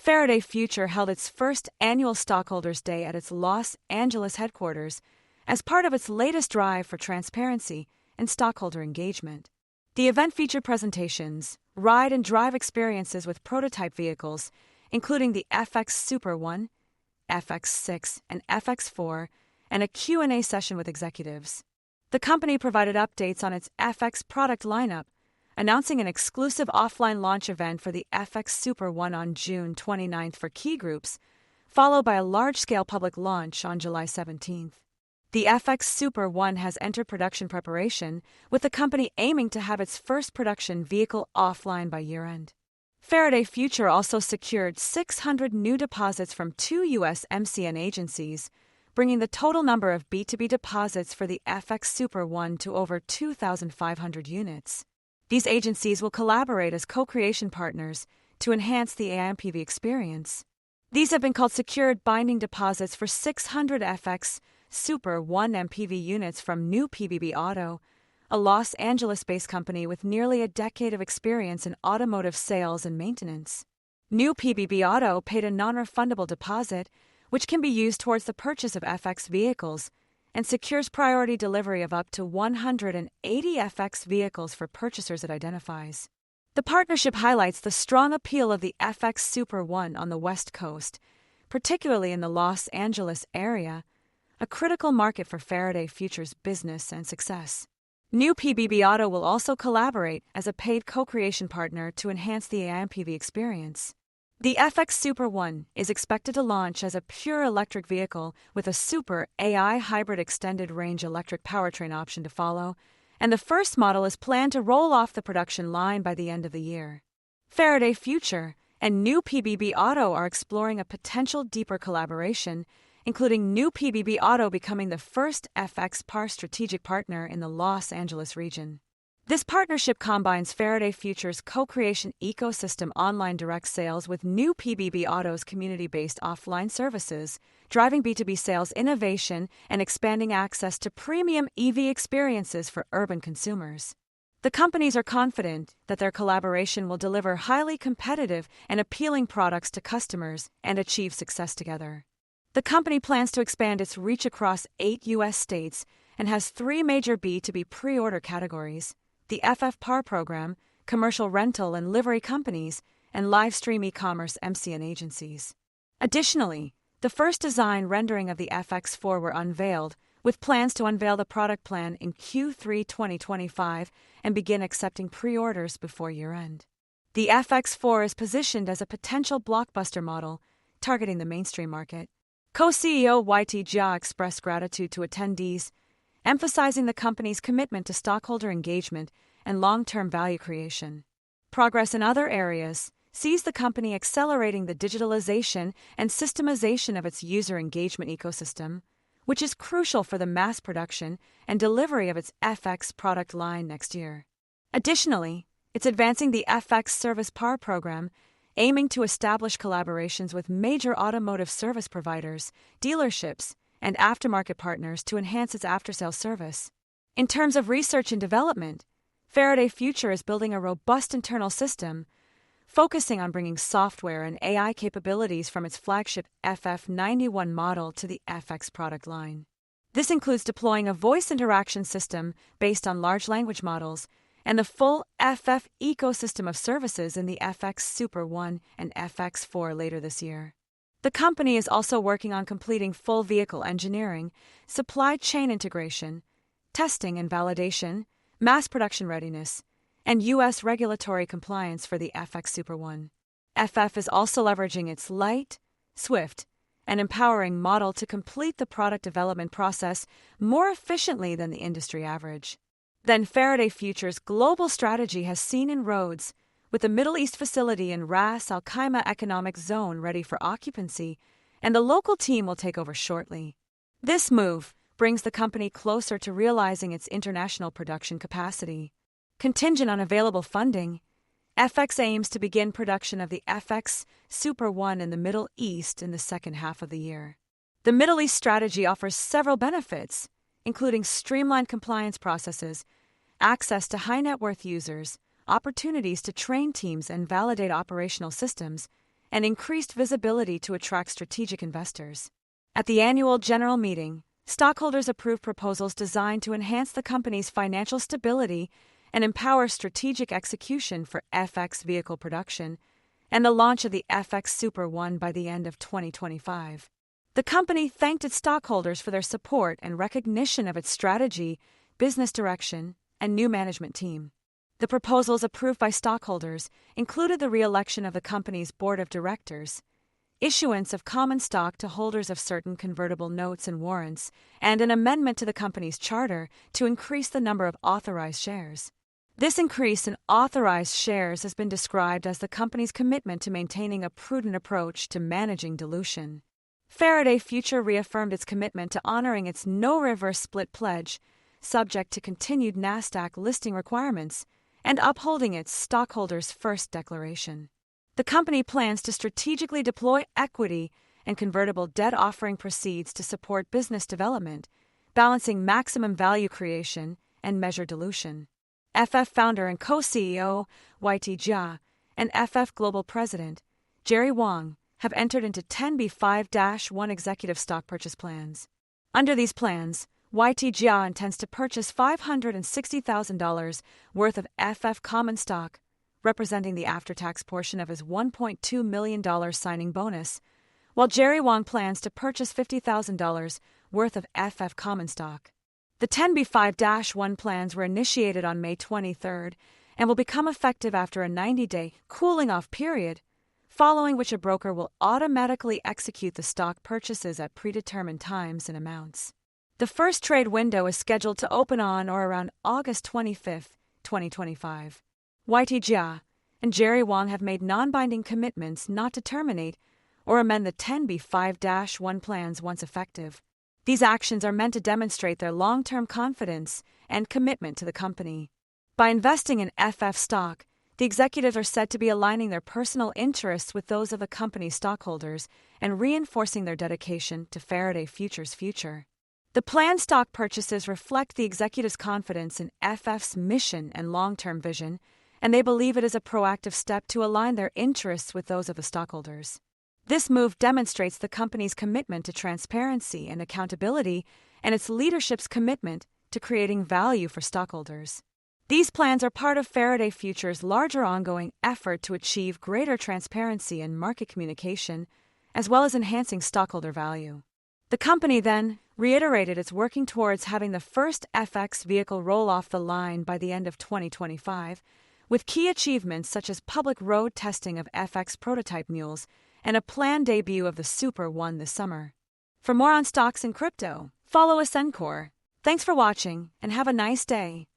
Faraday Future held its first annual Stockholders' Day at its Los Angeles headquarters as part of its latest drive for transparency and stockholder engagement. The event featured presentations, ride and drive experiences with prototype vehicles, including the FX Super One, FX6, and FX4, and a Q&A session with executives. The company provided updates on its FX product lineup, announcing an exclusive offline launch event for the FX Super One on June 29th for key groups, followed by a large-scale public launch on July 17th. The FX Super One has entered production preparation, with the company aiming to have its first production vehicle offline by year-end. Faraday Future also secured 600 new deposits from 2 U.S. MCN agencies, bringing the total number of B2B deposits for the FX Super One to over 2,500 units. These agencies will collaborate as co-creation partners to enhance the AIMPV experience. These have been called secured binding deposits for 600 FX Super One MPV units from New PBB Auto, a Los Angeles-based company with nearly a decade of experience in automotive sales and maintenance. New PBB Auto paid a non-refundable deposit, which can be used towards the purchase of FX vehicles, and secures priority delivery of up to 180 FX vehicles for purchasers it identifies. The partnership highlights the strong appeal of the FX Super One on the West Coast, particularly in the Los Angeles area, a critical market for Faraday Future's business and success. New PBB Auto will also collaborate as a paid co-creation partner to enhance the AIMPV experience. The FX Super One is expected to launch as a pure electric vehicle with a Super AI hybrid extended range electric powertrain option to follow, and the first model is planned to roll off the production line by the end of the year. Faraday Future and New PBB Auto are exploring a potential deeper collaboration, including New PBB Auto becoming the first FX PAR strategic partner in the Los Angeles region. This partnership combines Faraday Future's co-creation ecosystem online direct sales with New PBB Auto's community-based offline services, driving B2B sales innovation and expanding access to premium EV experiences for urban consumers. The companies are confident that their collaboration will deliver highly competitive and appealing products to customers and achieve success together. The company plans to expand its reach across 8 U.S. states and has 3 major B2B pre-order categories: the FF-PAR program, commercial rental and livery companies, and live stream e-commerce MCN agencies. Additionally, the first design rendering of the FX4 were unveiled, with plans to unveil the product plan in Q3 2025 and begin accepting pre-orders before year-end. The FX4 is positioned as a potential blockbuster model, targeting the mainstream market. Co-CEO YT Jia expressed gratitude to attendees, emphasizing the company's commitment to stockholder engagement and long-term value creation. Progress in other areas sees the company accelerating the digitalization and systemization of its user engagement ecosystem, which is crucial for the mass production and delivery of its FX product line next year. Additionally, it's advancing the FX Service PAR program, aiming to establish collaborations with major automotive service providers, dealerships, and aftermarket partners to enhance its after-sales service. In terms of research and development, Faraday Future is building a robust internal system, focusing on bringing software and AI capabilities from its flagship FF91 model to the FX product line. This includes deploying a voice interaction system based on large language models and the full FF ecosystem of services in the FX Super One and FX4 later this year. The company is also working on completing full vehicle engineering, supply chain integration, testing and validation, mass production readiness, and U.S. regulatory compliance for the FX Super One. FF is also leveraging its light, swift, and empowering model to complete the product development process more efficiently than the industry average. Then Faraday Future's global strategy has seen inroads, with the Middle East facility in Ras Al Khaimah Economic Zone ready for occupancy, and the local team will take over shortly. This move brings the company closer to realizing its international production capacity. Contingent on available funding, FX aims to begin production of the FX Super One in the Middle East in the second half of the year. The Middle East strategy offers several benefits, including streamlined compliance processes, access to high-net-worth users, opportunities to train teams and validate operational systems, and increased visibility to attract strategic investors. At the annual general meeting, stockholders approved proposals designed to enhance the company's financial stability and empower strategic execution for FX vehicle production and the launch of the FX Super One by the end of 2025. The company thanked its stockholders for their support and recognition of its strategy, business direction, and new management team. The proposals approved by stockholders included the re-election of the company's board of directors, issuance of common stock to holders of certain convertible notes and warrants, and an amendment to the company's charter to increase the number of authorized shares. This increase in authorized shares has been described as the company's commitment to maintaining a prudent approach to managing dilution. Faraday Future reaffirmed its commitment to honoring its no reverse split pledge, subject to continued NASDAQ listing requirements, and upholding its stockholders' first declaration. The company plans to strategically deploy equity and convertible debt offering proceeds to support business development, balancing maximum value creation and measured dilution. FF founder and co-CEO YT Jia and FF Global President Jerry Wang have entered into 10b5-1 executive stock purchase plans. Under these plans, YT Jia intends to purchase $560,000 worth of FF common stock, representing the after-tax portion of his $1.2 million signing bonus, while Jerry Wang plans to purchase $50,000 worth of FF common stock. The 10b5-1 plans were initiated on May 23 and will become effective after a 90-day cooling-off period, following which a broker will automatically execute the stock purchases at predetermined times and amounts. The first trade window is scheduled to open on or around August 25, 2025. YT Jia and Jerry Wang have made non-binding commitments not to terminate or amend the 10b5-1 plans once effective. These actions are meant to demonstrate their long-term confidence and commitment to the company. By investing in FF stock, the executives are said to be aligning their personal interests with those of the company's stockholders and reinforcing their dedication to Faraday Future's future. The planned stock purchases reflect the executives' confidence in FF's mission and long-term vision, and they believe it is a proactive step to align their interests with those of the stockholders. This move demonstrates the company's commitment to transparency and accountability and its leadership's commitment to creating value for stockholders. These plans are part of Faraday Future's larger ongoing effort to achieve greater transparency in market communication, as well as enhancing stockholder value. The company then reiterated it's working towards having the first FX vehicle roll off the line by the end of 2025, with key achievements such as public road testing of FX prototype mules and a planned debut of the Super One this summer. For more on stocks and crypto, follow Ascencore. Thanks for watching and have a nice day.